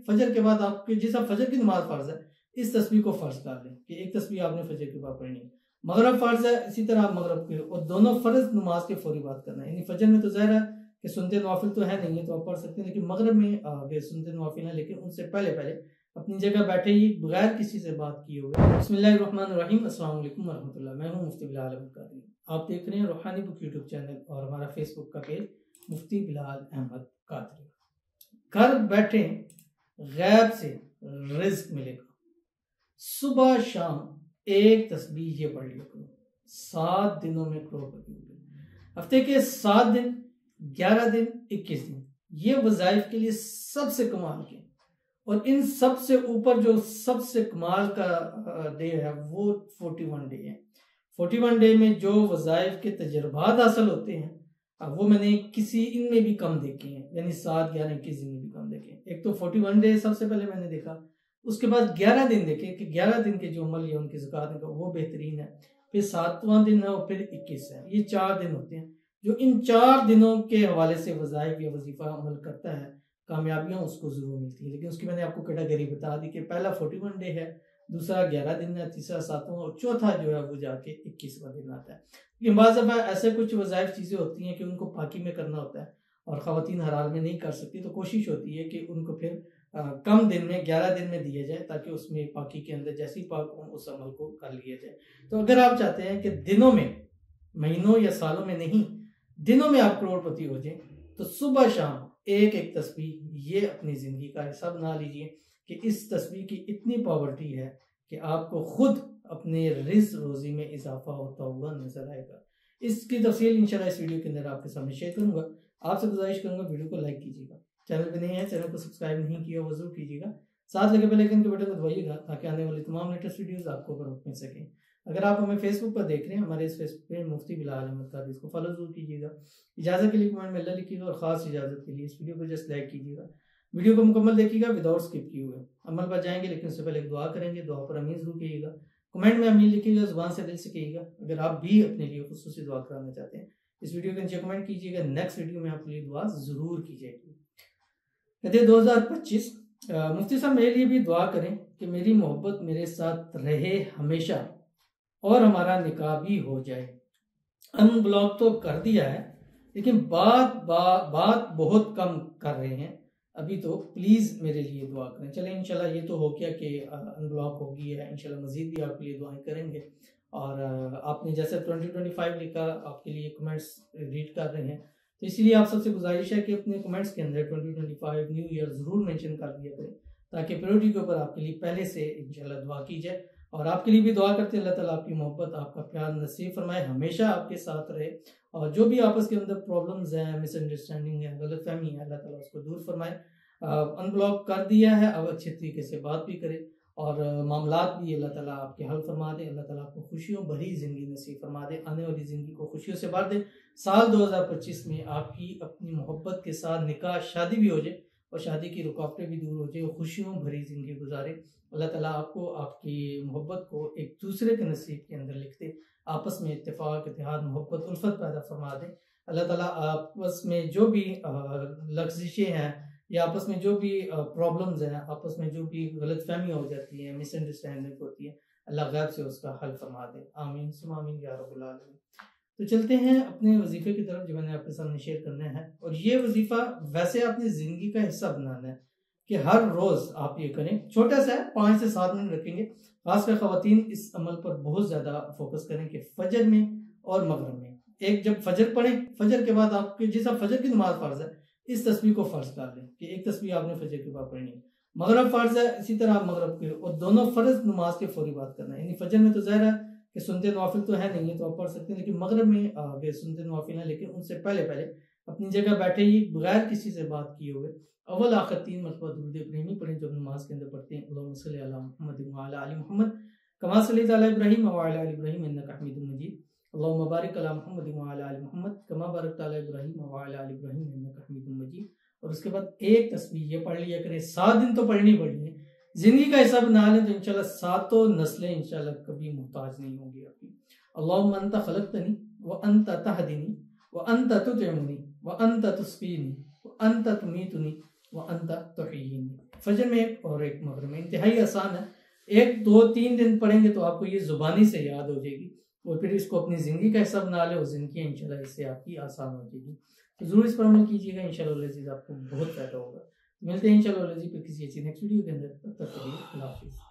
फजर के बाद आपके जैसा फजर की नमाज फर्ज है, इस तस्बीह को फर्ज कर लें कि एक तस्बीह आपने फजर के बाद पढ़नी है। मगरब फर्ज है, इसी तरह आप मगरब के और दोनों फर्ज नमाज के फौरी बाद करना है। यानी फजर में तो ज़ाहिर है कि सुनते नवाफिल तो है नहीं है, तो आप पढ़ सकते हैं, लेकिन मगरब में आगे सुनते नवाफिल है, लेकिन उनसे पहले पहले अपनी जगह बैठे ही बगैर किसी से बात किए हुए। बिस्मिल्लाहिर्रहमानिर्रहीम, अस्सलाम वालेकुम वरहमतुल्लाह। मैं हूँ मुफ्ती बिलाल अहमद कादरी। आप देख रहे हैं रूहानी बुक यूट्यूब चैनल और हमारा फेसबुक का पेज मुफ्ती बिलाल अहमद कादरी। घर बैठे गैब से रिज्क मिलेगा। सुबह शाम एक तस्बीह ये पढ़ लिया करो, 7 दिनों में करोड़पति होगे। हफ्ते के 7 दिन, 11 दिन, 21 दिन, ये वज़ाइफ के लिए सबसे कमाल के। और इन सबसे ऊपर जो सबसे कमाल का डे है वो 41 डे है। 41 डे में जो वज़ाइफ के तजर्बात हासिल होते हैं, अब वो मैंने किसी इनमें भी कम देखे हैं, यानी 7, 11, 21 दिन में भी कम देखे हैं। एक तो 41 डे सबसे पहले मैंने देखा, उसके बाद 11 दिन देखे कि 11 दिन के जो अमल या उनकी ज़कात का वो बेहतरीन है, फिर 7वां दिन है और फिर 21 है। ये 4 दिन होते हैं जो इन 4 दिनों के हवाले से वज़ाइफ या वजीफा अमल करता है, कामयाबियां उसको जरूर मिलती है। लेकिन उसकी मैंने आपको कैटेगरी बता दी कि पहला 41 डे है, दूसरा 11 दिन है, तीसरा 7वां और चौथा जो है वो जाके 21वां दिन आता है। लेकिन बाज़ दफ़ा ऐसे कुछ वज़ाइफ चीज़ें होती हैं कि उनको पाकी में करना होता है और ख़वातीन हर हाल में नहीं कर सकती, तो कोशिश होती है कि उनको फिर कम दिन में 11 दिन में दिया जाए, ताकि उसमें पाकी के अंदर जैसी पाक हो उस अमल को कर लिया जाए। तो अगर आप चाहते हैं कि दिनों में, महीनों या सालों में नहीं, दिनों में आप करोड़पति हो जाए, तो सुबह शाम एक एक तस्बीह ये अपनी ज़िंदगी का हिस्सा बना लीजिए कि इस तस्बीह की इतनी पावर्टी है कि आपको खुद अपने रिज़्क़ रोज़ी में इजाफा होता हुआ नजर आएगा। इसकी तफसील इंशाल्लाह इस वीडियो के अंदर आपके सामने शेयर करूंगा। आपसे गुजारिश करूंगा वीडियो को लाइक कीजिएगा, चैनल पे नए हैं चैनल को सब्सक्राइब नहीं किया वो जरूर कीजिएगा, साथ लगे बेल आइकन के बटन को दबाइएगा ताकि आने वाली तमाम लेटेस्ट वीडियोस आपको बर वक्त मिल सकें। अगर आप हमें फेसबुक पर देख रहे हैं, हमारे इस फेसबुक पे मुफ्ती बिलाल अहमद कादरी, इसको फॉलो जरूर कीजिएगा। इजाज़त के लिए कमेंट में अल्लाह लिखिएगा और ख़ास इजाज़त के लिए इस वीडियो को जस्ट लाइक कीजिएगा। वीडियो को मुकम्मल देखिएगा विदाउट स्किप किए हुए। अमल पर जाएंगे लेकिन उससे पहले एक दुआ करेंगे, दुआ पर अमीन जरूर कीजिएगा। कमेंट में अमीन लिखिएगा, जुबान से दिल से कहिएगा। अगर आप भी अपने लिए खुसूसी दुआ कराना चाहते हैं, इस वीडियो के नीचे कमेंट कीजिएगा, नेक्स्ट वीडियो में आपके लिए दुआ जरूर की जाएगी। कहते 2025 मुफ्ती साहब मेरे लिए भी दुआ करें कि मेरी मोहब्बत मेरे साथ रहे हमेशा और हमारा निकाह भी हो जाए। अनब्लॉक तो कर दिया है लेकिन बात बहुत कम कर रहे हैं अभी, तो प्लीज मेरे लिए दुआ करें। चलें इंशाल्लाह ये तो हो गया कि अनब्लॉक हो गई है, इंशाल्लाह मजीद भी आपके लिए दुआएं करेंगे। और आपने जैसे 2025 लिखा, आपके लिए कमेंट्स रीड कर रहे हैं, तो इसीलिए आप सबसे गुजारिश है कि अपने कमेंट्स के अंदर 2025 न्यू ईयर जरूर मेंशन कर दिया करें, ताकि प्रायोरिटी के ऊपर आपके लिए पहले से इंशाल्लाह दुआ की जाए। और आपके लिए भी दुआ करते हैं अल्लाह ताला आपकी मोहब्बत, आपका प्यार नसीब फरमाए, हमेशा आपके साथ रहे। और जो भी आपस के अंदर प्रॉब्लम्स हैं, मिसअंडरस्टैंडिंग है, गलतफहमी है, अल्लाह ताला उसको दूर फरमाए। अनब्लॉक कर दिया है, अब अच्छे तरीके से बात भी करें और मामलात भी अल्लाह ताला आपके हल फरमा दे। अल्लाह ताला आपको खुशियों भरी ज़िंदगी नसीब फरमा दे, आने वाली ज़िंदगी को खुशियों से भर दे। साल 2025 में आपकी अपनी मोहब्बत के साथ निकाह शादी भी हो जाए और शादी की रुकावटें भी दूर हो जाए और खुशियों भरी ज़िंदगी गुजारे। अल्लाह ताला आपको आपकी मोहब्बत को एक दूसरे के नसीब के अंदर लिख दे, आपस में इत्तेफाक, इत्तेहाद, मोहब्बत, उल्फत पैदा फरमा दे। अल्लाह ताला आपस में जो भी लफ्ज़िशें हैं या आपस में जो भी प्रॉब्लम्स हैं, आपस में जो भी गलतफहमियाँ हो जाती हैं, मिसअंडरस्टैंडिंग होती है, अल्लाह गैब से उसका हल फरमा दे। आमीन सुम्मा आमीन या रब्बुल आलमीन। तो चलते हैं अपने वजीफे की तरफ जो मैंने आपके सामने शेयर करना है। और ये वजीफा वैसे अपनी ज़िंदगी का हिस्सा बनाना है कि हर रोज़ आप ये करें। छोटा सा है, 5 से 7 मिनट रखेंगे। खासकर ख़वातीन इस अमल पर बहुत ज़्यादा फोकस करें कि फजर में और मगरिब में एक जब फजर पढ़ें, फजर के बाद आपके जैसा फजर की नमाज फ़र्ज है, इस तस्बीह को फ़र्ज कर लें कि एक तस्बीह आपने फजर के बाद पढ़नी है। मगरब फ़र्ज है, इसी तरह आप मगरब के और दोनों फ़र्ज नमाज के फौरी बाद करना है। यानी फजर में तो ज़ाहिर है कि सुनते नवाफिल तो है नहीं है, तो आप पढ़ सकते हैं, लेकिन मगरब में आगे सुनते नवाफिल है, लेकिन उनसे पहले पहले अपनी जगह बैठे ही बगैर किसी से बात किए हुए अव्वल आखिर 3 मरतबा दुरूद इब्राहिमी पढ़ें जो नमाज के अंदर पढ़ते हैं। अल्लाहुम्मा सल्ली अला मुहम्मद व अला आलि मुहम्मद कमा सल्लैता अला इब्राहीम व अला आलि इब्राहीम इन्नका हमीदुम मजीद। अल्लाहुम्मा बारिक अला मुहम्मद व अला आलि मुहम्मद कमा बारकता अला इब्राहीम व अला आलि इब्राहीम इन्नका हमीदुम मजीद। और उसके बाद एक तस्बीह ये पढ़ लिया करें। 7 दिन तो पढ़नी है, जिंदगी का हिस्सा बना लें तो इंशाल्लाह 7 नस्लें इंशाल्लाह कभी मुहताज नहीं होंगी आपकी। अल्लाहुम्मा अंता खलक़तनी व अंता तहदीनी व अंता तुतइमुनी व अंता तुस्क़ीनी व अंता तुमीतुनी व अंता तुहयीनी। फजर में और एक मगरिब में, इंतहाई आसान है। 1 2 3 दिन पढ़ेंगे तो आपको ये जुबानी से याद हो जाएगी और फिर इसको अपनी ज़िंदगी का हिस्सा बना ले और ज़िंदगी इंशाल्लाह इससे आपकी आसान हो जाएगी। तो ज़रूर इस पर अमल कीजिएगा, इंशाल्लाह अज़ीज़ आपको बहुत फ़ायदा होगा। मिलते हैं इंशाल्लाह अज़ीज़ फिर किसी अच्छी नेक्स्ट वीडियो के अंदर। तब तक के लिए अल्लाह हाफ़िज़।